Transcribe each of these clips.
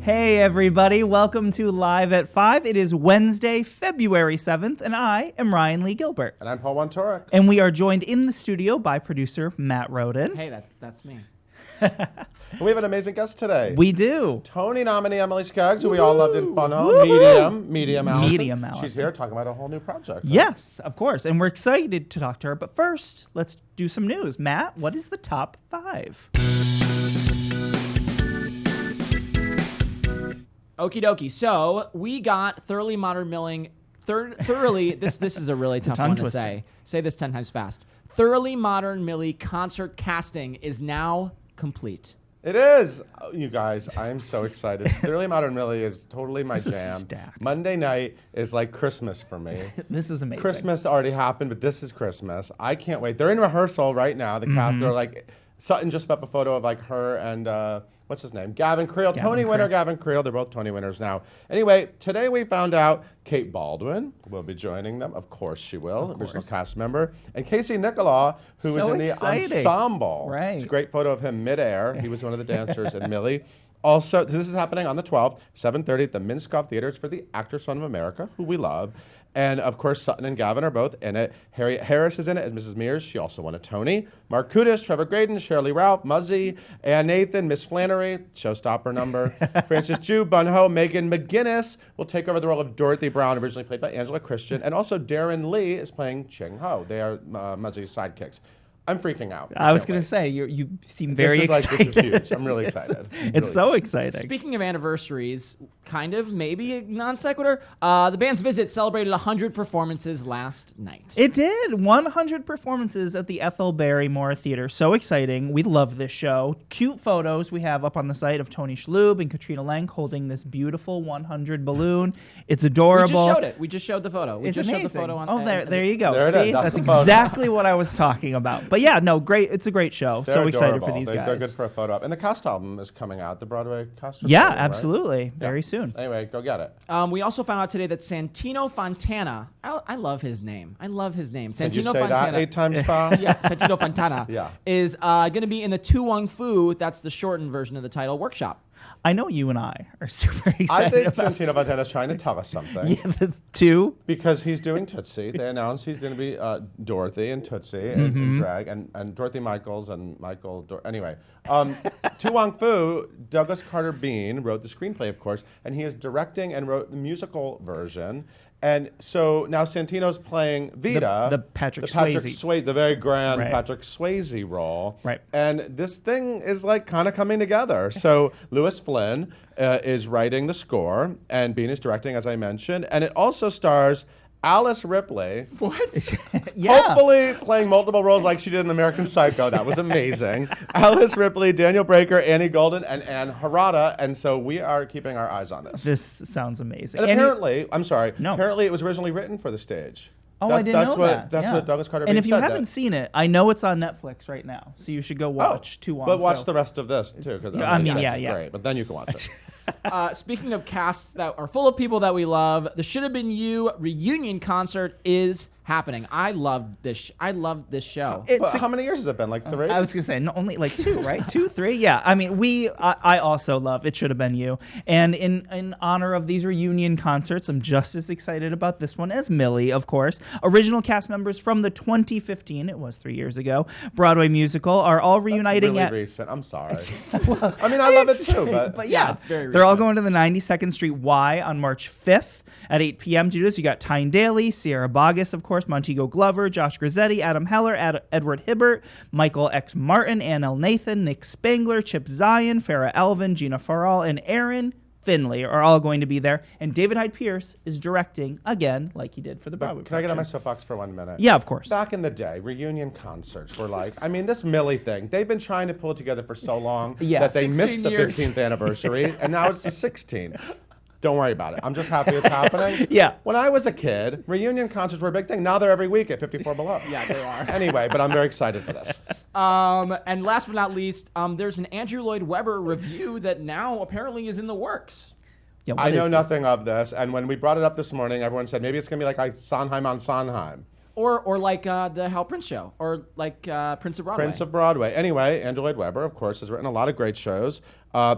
Hey everybody, welcome to Live at 5. It is Wednesday, February 7th, and I am Ryan Lee Gilbert. And I'm Paul Wontorek. And we are joined in the studio by producer Matt Roden. Hey, that's me. We have an amazing guest today. We do. Tony nominee Emily Skeggs, who we all loved in Fun Home. Medium Allison. Medium Allison. She's here talking about a whole new project. Yes, of course. And we're excited to talk to her. But first, let's do some news. Matt, what is the top 5? Okie dokie. So we got Thoroughly Modern Milling. Thoroughly. This is a really tough one to say. Say this 10 times fast. Thoroughly Modern Millie concert casting is now complete. It is. Oh, you guys, I am so excited. Thoroughly Modern Millie is totally my This is jam. stacked. Monday night is like Christmas for me. This is amazing. Christmas already happened, but this is Christmas. I can't wait. They're in rehearsal right now. The cast are like, Sutton just put up a photo of like her and what's his name? Gavin Creel. Tony winner Gavin Creel. They're both Tony winners now. Anyway, today we found out Kate Baldwin will be joining them. Of course she will, original cast member. And Casey Nicola, who was in the ensemble. Right. It's a great photo of him midair. He was one of the dancers and Millie. Also, this is happening on the 12th, 7:30 at the Minskoff Theater. It's for the Actors Fund of America, who we love. And of course, Sutton and Gavin are both in it. Harriet Harris is in it as Mrs. Mears. She also won a Tony. Mark Kudas, Trevor Graydon, Shirley Ralph, Muzzy, Ann Nathan, Miss Flannery, showstopper number. Frances Jew, Bunho, Megan McGinnis will take over the role of Dorothy Brown, originally played by Angela Christian. And also Darren Lee is playing Ching Ho. They are Muzzy's sidekicks. I'm freaking out. I was going to say, you seem very excited. This is huge. I'm really excited. It's so exciting. Speaking of anniversaries, kind of, maybe a non sequitur, the band's Visit celebrated 100 performances last night. It did. 100 performances at the Ethel Barrymore Theater. So exciting. We love this show. Cute photos we have up on the site of Tony Shalhoub and Katrina Lenk holding this beautiful 100 balloon. It's adorable. We just showed it. We just showed the photo. We it's just amazing. showed the photo on. Oh, there you go. There See, that's exactly what I was talking about. But yeah, no, great. It's a great show. They're so excited adorable. for these guys. They're good for a photo op. And the cast album is coming out. The Broadway cast. Yeah, album, absolutely. Right? Very soon. Anyway, go get it. We also found out today that Santino Fontana. I love his name. Santino Can you say Fontana. that 8 times fast? Yeah, Santino Fontana. Yeah. Is going to be in the Tu Wong Fu. That's the shortened version of the title. Workshop. I know you and I are super excited. I think about Santino Fontana is trying to tell us something. Yeah, the two. Because he's doing Tootsie. They announced he's going to be Dorothy and Tootsie and drag and Dorothy Michaels and anyway. Tu Wong Fu, Douglas Carter Bean wrote the screenplay, of course, and he is directing and wrote the musical version. And so now Santino's playing Vita, the Patrick Swayze, the very grand Patrick Swayze role. Right. And this thing is like kind of coming together. So Louis Flynn is writing the score, and Bean is directing, as I mentioned, and it also stars Alice Ripley. What? Yeah. Hopefully playing multiple roles like she did in American Psycho. That was amazing. Alice Ripley, Daniel Breaker, Annie Golden, and Anne Harada. And so we are keeping our eyes on this. This sounds amazing. And apparently, I'm sorry, No. apparently it was originally written for the stage. Oh, I didn't know that. That's yeah. what Douglas Carter And Bean if you said haven't seen it, I know it's on Netflix right now, so you should go watch Tu Wong But watch Fu. the rest of this, too. Because yeah. Great, but then you can watch it. Speaking of casts that are full of people that we love, the Should Have Been You reunion concert is happening. I love this show. How many years has it been? Like 3? I was going to say, only like 2, right? 2, 3? Yeah. I mean, I also love It Should Have Been You. And in honor of these reunion concerts, I'm just as excited about this one as Millie, of course. Original cast members from the 2015, it was 3 years ago, Broadway musical are all reuniting That's really recent. I'm sorry. I mean, I love it too, but yeah, it's very they're all recent. going to the 92nd Street Y on March 5th at 8 p.m. to do this. You got Tyne Daly, Sierra Boggess, of course, Montego Glover, Josh Grizzetti, Adam Heller, Edward Hibbert, Michael X. Martin, Ann L. Nathan, Nick Spangler, Chip Zion, Farrah Elvin, Gina Farrell, and Aaron Finley are all going to be there. And David Hyde Pierce is directing again, like he did for the Broadway Can I get on my production. soapbox for 1 minute? Yeah, of course. Back in the day, reunion concerts were like, I mean, this Millie thing, they've been trying to pull it together for so long Yeah, that they 16 missed the years. 15th anniversary, and now it's the 16th. Don't worry about it. I'm just happy it's happening. Yeah. When I was a kid, reunion concerts were a big thing. Now they're every week at 54 Below. Yeah, they are. Anyway, but I'm very excited for this. And last but not least, there's an Andrew Lloyd Webber review that now apparently is in the works. Yeah, I know nothing of this, and when we brought it up this morning, everyone said maybe it's going to be like Sondheim on Sondheim. Or like the Hal Prince show, or like Prince of Broadway. Prince of Broadway. Anyway, Andrew Lloyd Webber, of course, has written a lot of great shows.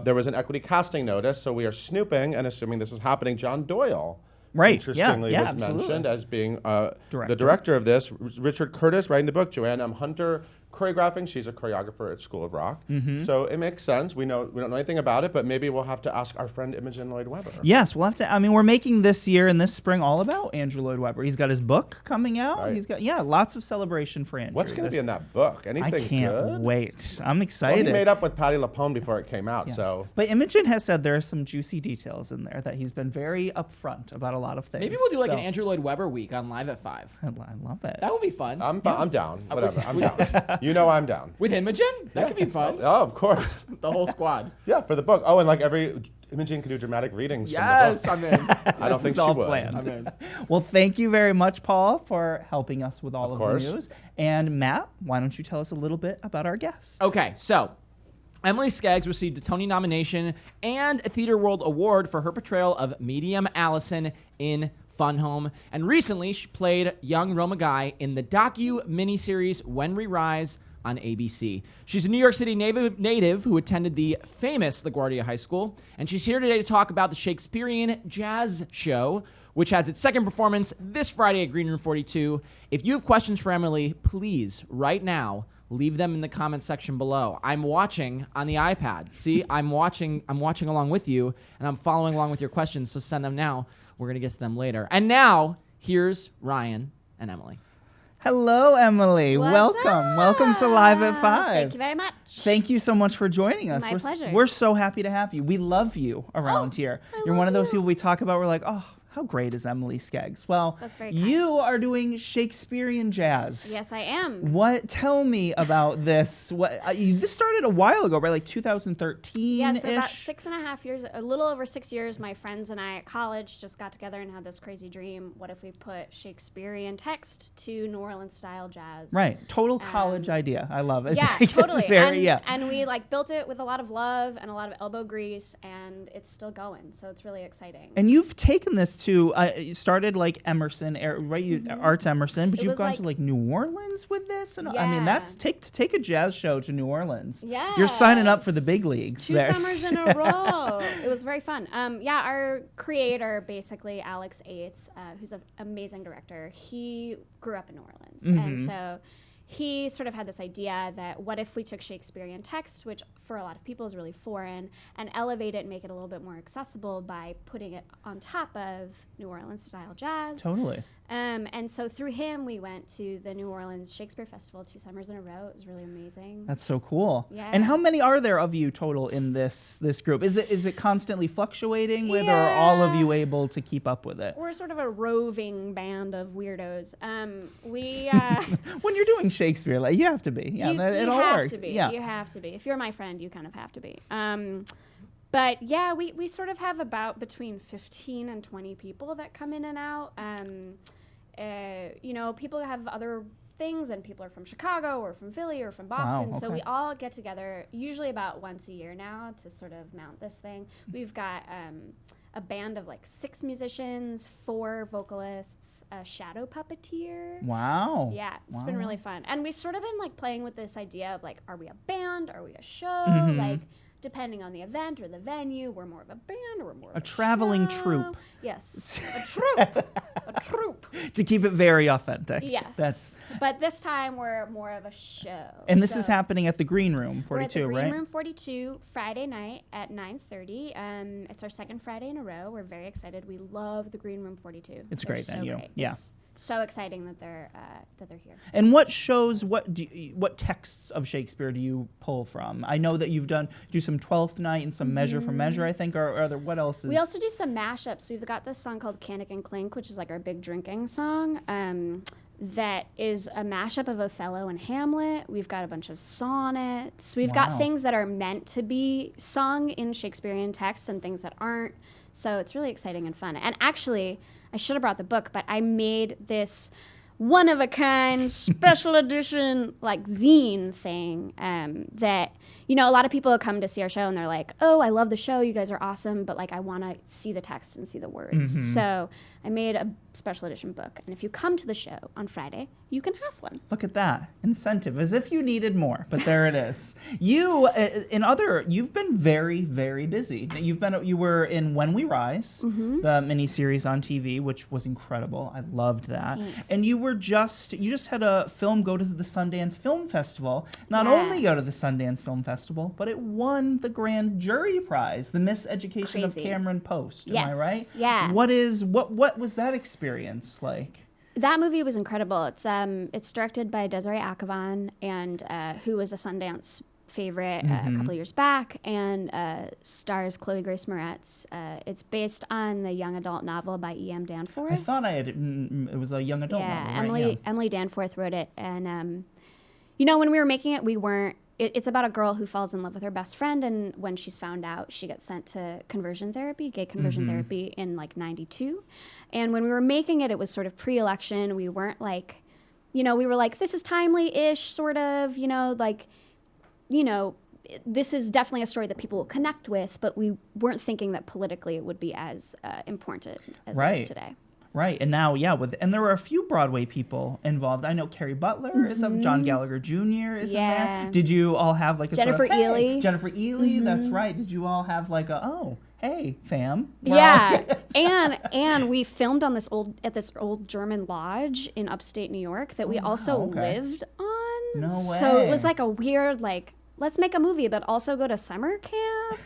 There was an equity casting notice, so we are snooping and assuming this is happening. John Doyle, Right. interestingly, Yeah, was absolutely. mentioned as being Director. the director of this. Richard Curtis writing the book. Joanne M. Hunter choreographing. She's a choreographer at School of Rock. So it makes sense. We don't know anything about it, but maybe we'll have to ask our friend Imogen Lloyd Webber. Yes, we'll have to. I mean, we're making this year and this spring all about Andrew Lloyd Webber. He's got his book coming out. Right. He's got lots of celebration for Andrew. What's going to be in that book? Anything I can't good? wait. I'm Well, excited. he made up with Patti LuPone before it came out, Yes. so But Imogen has said there are some juicy details in there that he's been very upfront about a lot of things. Maybe we'll do like So, an Andrew Lloyd Webber week on Live at 5. I love it. That would be fun. I'm down. Whatever. I'm with- down. You know I'm down. With Imogen? That could be fun. Oh, of course. The whole squad. Yeah, for the book. Oh, and like Imogen can do dramatic readings Yes, from the book. I'm in. I don't This think is she all would. planned. I'm in. Well, thank you very much, Paul, for helping us with all Of of course. the news. And Matt, why don't you tell us a little bit about our guest? Okay, so Emily Skeggs received a Tony nomination and a Theater World Award for her portrayal of Medium Allison in Fun Home. And recently, she played young Roma Guy in the docu miniseries When We Rise on ABC. She's a New York City native who attended the famous LaGuardia High School, and she's here today to talk about the Shakespearean Jazz Show, which has its second performance this Friday at Green Room 42. If you have questions for Emily, please, right now, leave them in the comment section below. I'm watching on the iPad. See, I'm watching along with you, and I'm following along with your questions, so send them now. We're going to get to them later. And now, here's Ryan and Emily. Hello, Emily. What's Welcome. Welcome to Live at 5. Thank you very much. Thank you so much for joining us. My pleasure. We're so happy to have you. We love you around here. You're one of those people we talk about. We're like, oh, how great is Emily Skeggs? Well, That's very kind. you are doing Shakespearean jazz. Yes, I am. Tell me about this. This started a while ago, right? Like 2013-ish? Yeah, so about 6.5 years, a little over 6 years, my friends and I at college just got together and had this crazy dream. What if we put Shakespearean text to New Orleans style jazz? Right. Total college idea. I love it. Yeah, It's totally. very, And we like built it with a lot of love and a lot of elbow grease, and it's still going. So it's really exciting. And you've taken this to, you started like Emerson, right? Arts Emerson, but It you've was gone like- to like New Orleans with this. And I mean, Yeah. that's take a jazz show to New Orleans. Yeah, You're signing up for the big leagues. Two there. summers in a row. It was very fun. Yeah, our creator, basically Alex Aites, who's an amazing director, he grew up in New Orleans, and so he sort of had this idea that what if we took Shakespearean text, which for a lot of people is really foreign, and elevate it and make it a little bit more accessible by putting it on top of New Orleans style jazz. Totally. And so through him, we went to the New Orleans Shakespeare Festival 2 summers in a row. It was really amazing. That's so cool. Yeah. And how many are there of you total in this group? Is it constantly fluctuating with, or are all of you able to keep up with it? We're sort of a roving band of weirdos. We When you're doing Shakespeare, like you have to be. Yeah, it all have works. to be. Yeah. You have to be. If you're my friend, you kind of have to be. But yeah, we sort of have about between 15 and 20 people that come in and out. You know, people have other things, and people are from Chicago or from Philly or from Boston. So okay. we all get together usually about once a year now to sort of mount this thing. We've got a band of like 6 musicians, 4 vocalists, a shadow puppeteer. Wow. Yeah, it's Wow. been really fun. And we've sort of been like playing with this idea of like, are we a band? Are we a show? Mhm. Like, depending on the event or the venue, we're more of a band or we're more of A traveling show. troupe. Yes, a troupe. A troupe. To keep it very authentic. Yes. But this time we're more of a show. And this is So happening at the Green Room 42, we're at the Green right? Room 42 Friday night at 9:30. It's our second Friday in a row. We're very excited. We love the Green Room 42. It's They're great so venue. great. Yeah. It's so exciting that they're here. And what shows, what texts of Shakespeare do you pull from? I know that you do some Twelfth Night and some Measure for Measure, I think, or are there, what else is? We also do some mashups. We've got this song called Canic and Clink, which is like our big drinking song. That is a mashup of Othello and Hamlet. We've got a bunch of sonnets. We've Wow. got things that are meant to be sung in Shakespearean text and things that aren't. So it's really exciting and fun. And actually, I should have brought the book, but I made this one-of-a-kind special edition like zine thing that, you know, a lot of people come to see our show and they're like, oh, I love the show, you guys are awesome, but like I want to see the text and see the words. So I made a special edition book, and if you come to the show on Friday, you can have one. Look at that incentive, as if you needed more, but there it is. You've been very, very busy. You were in When We Rise, the miniseries on TV, which was incredible. I loved that. Thanks. And you just had a film go to the Sundance Film Festival. Not only go to the Sundance Film Festival, but it won the Grand Jury Prize, the Miseducation of Cameron Post. Am I right? Yeah. What was that experience like? That movie was incredible. It's directed by Desiree Akhavan, and who was a Sundance favorite a couple of years back, and stars Chloe Grace Moretz. It's based on the young adult novel by E.M. Danforth. I thought it was a young adult novel. Right? Emily Danforth wrote it, and you know, when we were making it, we weren't. It's about a girl who falls in love with her best friend, and when she's found out, she gets sent to conversion therapy, gay conversion therapy in like 92. And when we were making it, it was sort of pre-election. We weren't like, you know, we were like, this is timely-ish, sort of, you know, like, you know, this is definitely a story that people will connect with, but we weren't thinking that politically it would be as important as it is today. Right, and now, and there were a few Broadway people involved. I know Carrie Butler is of John Gallagher Jr. is in there. Did you all have like a Jennifer sort of, Ely? Jennifer Ely, that's right. Did you all have like hey, fam? And we filmed on this old German lodge in upstate New York that we also lived on. No way. So it was like a weird let's make a movie, but also go to summer camp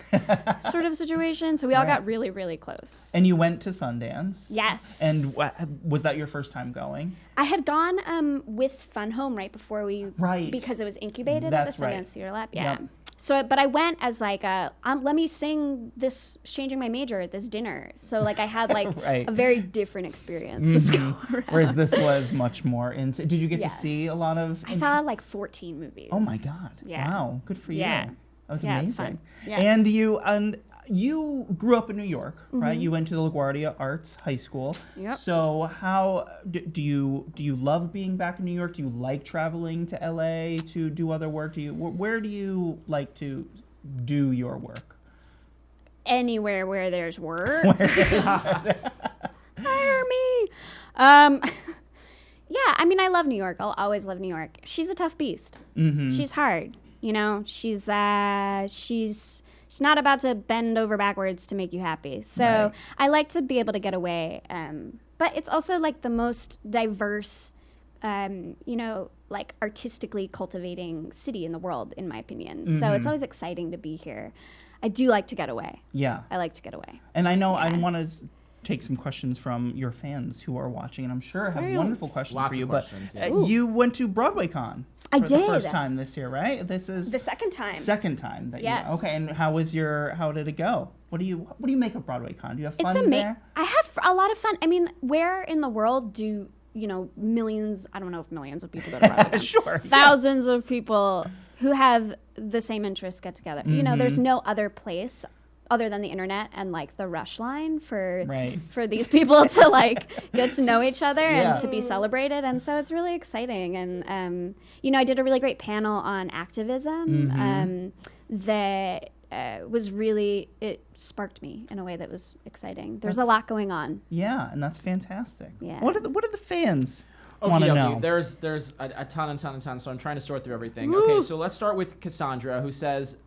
sort of situation. So we all got really, really close. And you went to Sundance. Yes. And was that your first time going? I had gone with Fun Home right before because it was incubated at the Sundance Theater Lab. Yeah. Yep. So, but I went as like let me sing this Changing My Major at this dinner. So like I had like a very different experience this go around. Whereas this was much more did you get to see a lot of? I saw like 14 movies. Oh my God. Yeah. Wow. Good for you. Yeah. That was amazing. It's fun. Yeah. And you grew up in New York, right? You went to the LaGuardia Arts High School. Yep. So how do you love being back in New York? Do you like traveling to LA to do other work? Where do you like to do your work? Anywhere where there's work. Hire me. Yeah, I mean, I love New York. I'll always love New York. She's a tough beast. She's hard. You know, she's not about to bend over backwards to make you happy. So I like to be able to get away. But it's also like the most diverse, you know, like artistically cultivating city in the world, in my opinion. So it's always exciting to be here. I do like to get away. Yeah. I like to get away. And I know I want to take some questions from your fans who are watching, and I'm sure have wonderful questions for you. But you went to Broadway Con. I for did. The first time this year, right? This is the second time. Second time that yes. you. Okay, and how did it go? What do you make of Broadway Con? Do you have fun there? I have a lot of fun. I mean, where in the world do millions? I don't know if millions of people go to Broadway Con. Sure. Thousands of people who have the same interests get together. There's no other place other than the internet and like the rush line for these people to like get to know each other and to be celebrated. And so it's really exciting. And I did a really great panel on activism that was really, it sparked me in a way that was exciting. There's a lot going on. Yeah, and that's fantastic. Yeah. What are the fans want to know? There's a ton. So I'm trying to sort through everything. Woo! Okay, so let's start with Cassandra, who says,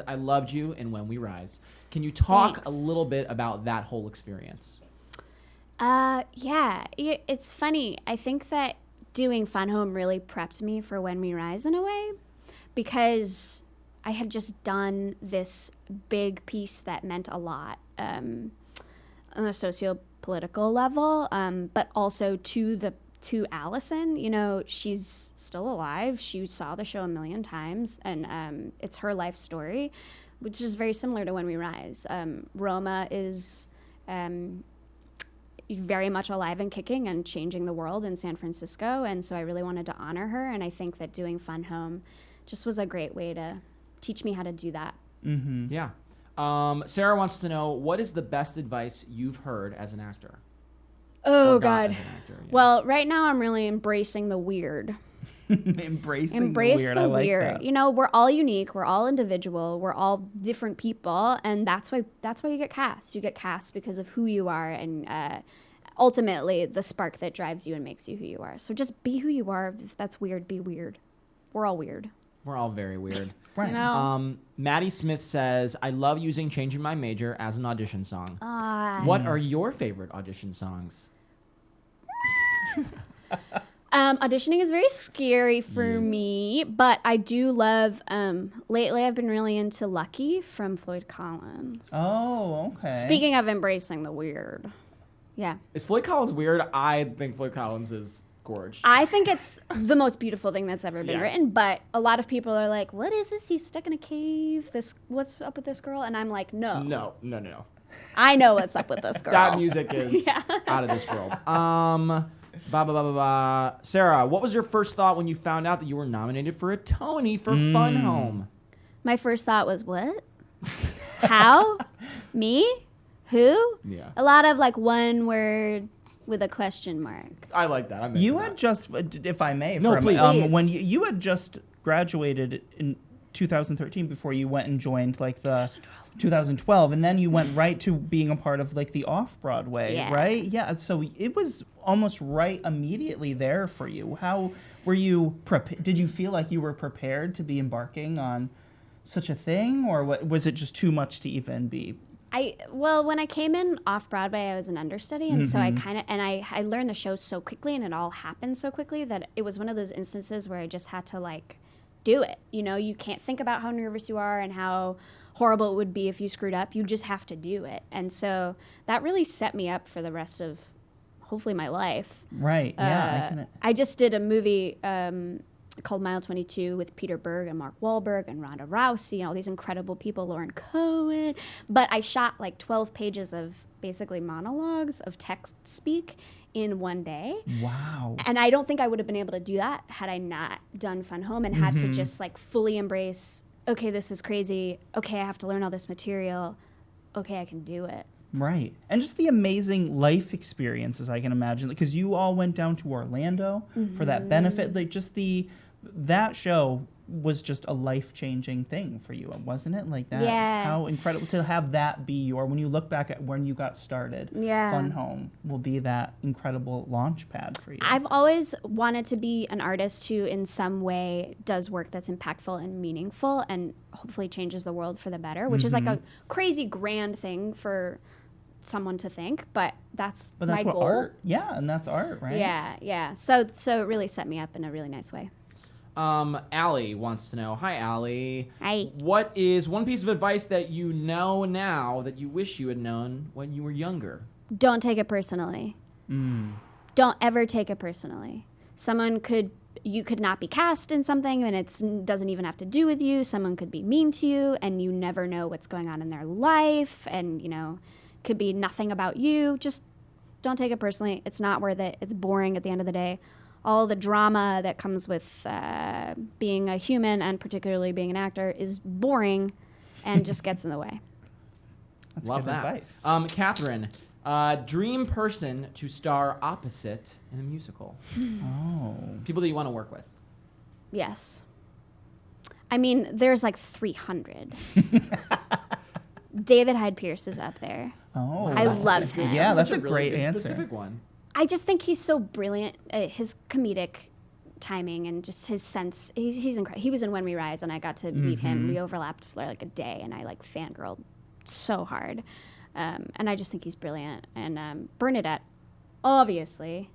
I loved you in When We Rise. Can you talk a little bit about that whole experience? Yeah, it's funny. I think that doing Fun Home really prepped me for When We Rise in a way, because I had just done this big piece that meant a lot on a socio-political level, but also to Allison. She's still alive. She saw the show a million times, and it's her life story, which is very similar to When We Rise. Roma is very much alive and kicking and changing the world in San Francisco, and so I really wanted to honor her, and I think that doing Fun Home just was a great way to teach me how to do that. Mm-hmm. Yeah. Sarah wants to know, what is the best advice you've heard as an actor? Oh, Or got God. as an actor, yeah. Well, right now I'm really embracing the weird. Embracing Embrace the weird. the I like weird. that. You know, we're all unique. We're all individual. We're all different people, and that's why you get cast. You get cast because of who you are, and ultimately the spark that drives you and makes you who you are. So just be who you are. If that's weird, be weird. We're all weird. We're all very weird. Right. You know? Maddie Smith says, I love using Changing My Major as an audition song. What are your favorite audition songs? Auditioning is very scary for me, but I do love. Lately, I've been really into "Lucky" from Floyd Collins. Oh, okay. Speaking of embracing the weird, yeah, Is Floyd Collins weird? I think Floyd Collins is gorgeous. I think it's the most beautiful thing that's ever been Yeah. written. But a lot of people are like, "What is this? He's stuck in a cave. What's up with this girl?" And I'm like, "No, No. I know what's up with this girl." That music is out of this world. Sarah, what was your first thought when you found out that you were nominated for a Tony for Fun Home? My first thought was, "What? How? Me? Who?" Yeah. A lot of like one word with a question mark. I like that. I'm into You that. had just, if I may, No, please. Please. when you had just graduated in 2013 before you went and joined like the 2012, and then you went right to being a part of like the off-Broadway, Yeah. right? Yeah, so it was almost right immediately there for you. How were you did you feel like you were prepared to be embarking on such a thing, or was it just too much to even be? Well, when I came in off Broadway, I was an understudy, and so I kind of I learned the show so quickly, and it all happened so quickly that it was one of those instances where I just had to like do it. You know, you can't think about how nervous you are and how horrible it would be if you screwed up. You just have to do it, and so that really set me up for the rest of hopefully my life. Right. Yeah. I just did a movie called Mile 22 with Peter Berg and Mark Wahlberg and Ronda Rousey and all these incredible people, Lauren Cohen. But I shot like 12 pages of basically monologues of text speak in one day. Wow. And I don't think I would have been able to do that had I not done Fun Home and had to just like fully embrace, okay, this is crazy. Okay, I have to learn all this material. Okay, I can do it. Right. And just the amazing life experiences, I can imagine, because you all went down to Orlando for that benefit. Like just that show was just a life-changing thing for you, wasn't it? Like that. Yeah. How incredible to have that be when you look back at when you got started. Yeah. Fun Home will be that incredible launch pad for you. I've always wanted to be an artist who in some way does work that's impactful and meaningful and hopefully changes the world for the better, which is like a crazy grand thing for someone to think, but that's my what goal. art. Yeah, and that's art, right? Yeah. So it really set me up in a really nice way. Allie wants to know, hi Allie. Hi. What is one piece of advice that you know now that you wish you had known when you were younger? Don't take it personally. Don't ever take it personally. You could not be cast in something and it doesn't even have to do with you. Someone could be mean to you and you never know what's going on in their life and, could be nothing about you. Just don't take it personally. It's not worth it. It's boring at the end of the day. All the drama that comes with being a human and particularly being an actor is boring and just gets in the way. That's Love good that. advice. Catherine, dream person to star opposite in a musical. Oh. People that you want to work with. Yes. I mean, there's like 300. David Hyde Pierce is up there. Oh. I that's love good. him. Yeah, that's Such a really great good answer. Specific one. I just think he's so brilliant. His comedic timing and just his sense. He's incredible. He was in When We Rise, and I got to meet him. We overlapped for like a day, and I like fangirled so hard. And I just think he's brilliant. And Bernadette, obviously,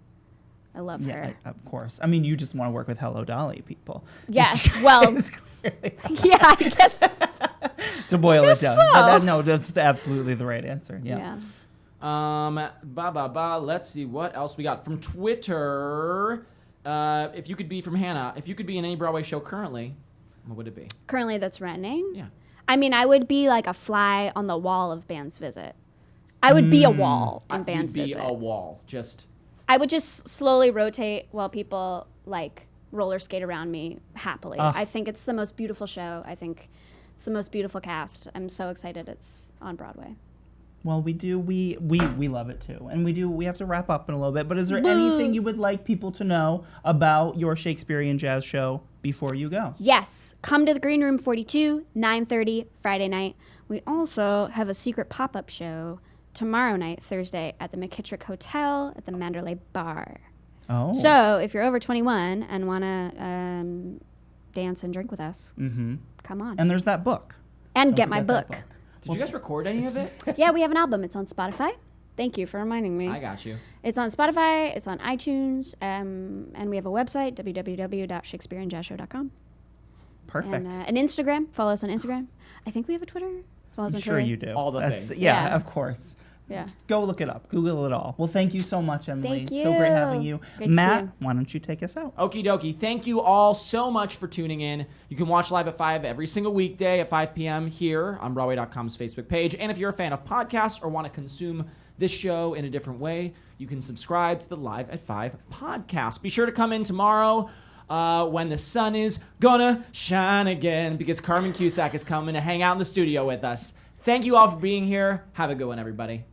I love her. Of course. I mean, you just want to work with Hello Dolly people. Yes, well, yeah, I guess. To boil it down. so. That's absolutely the right answer. Yeah. Let's see what else we got from Twitter. If you could be from Hannah, if you could be in any Broadway show currently, what would it be? Currently, that's running. Yeah. I mean, I would be like a fly on the wall of Band's Visit. I would be a wall in Band's You'd be Visit. a wall. Just I would just slowly rotate while people like roller skate around me happily. I think it's the most beautiful show. I think it's the most beautiful cast. I'm so excited it's on Broadway. Well, we do. We love it too, and we have to wrap up in a little bit. But is there anything you would like people to know about your Shakespearean jazz show before you go? Yes, come to the Green Room 42, 9:30 Friday night. We also have a secret pop-up show tomorrow night, Thursday, at the McKittrick Hotel at the Manderley Bar. Oh. So if you're over 21 and want to dance and drink with us, come on. And there's that book. And Don't get my forget that book. Did you guys record any of it? Yeah, we have an album. It's on Spotify. Thank you for reminding me. I got you. It's on Spotify. It's on iTunes. And we have a website, www.shakespeareandjazzshow.com. Perfect. And an Instagram. Follow us on Instagram. I think we have a Twitter. Follow us I'm on sure Twitter. you do. All the things. Yeah, Yeah. of course. Yeah. Go look it up. Google it all. Well, thank you so much, Emily. Thank So great having you. you. Great to see Matt, you. why don't you take us out? Okie dokie. Thank you all so much for tuning in. You can watch Live at 5 every single weekday at 5 p.m. here on Broadway.com's Facebook page. And if you're a fan of podcasts or want to consume this show in a different way, you can subscribe to the Live at 5 podcast. Be sure to come in tomorrow when the sun is gonna shine again, because Carmen Cusack is coming to hang out in the studio with us. Thank you all for being here. Have a good one, everybody.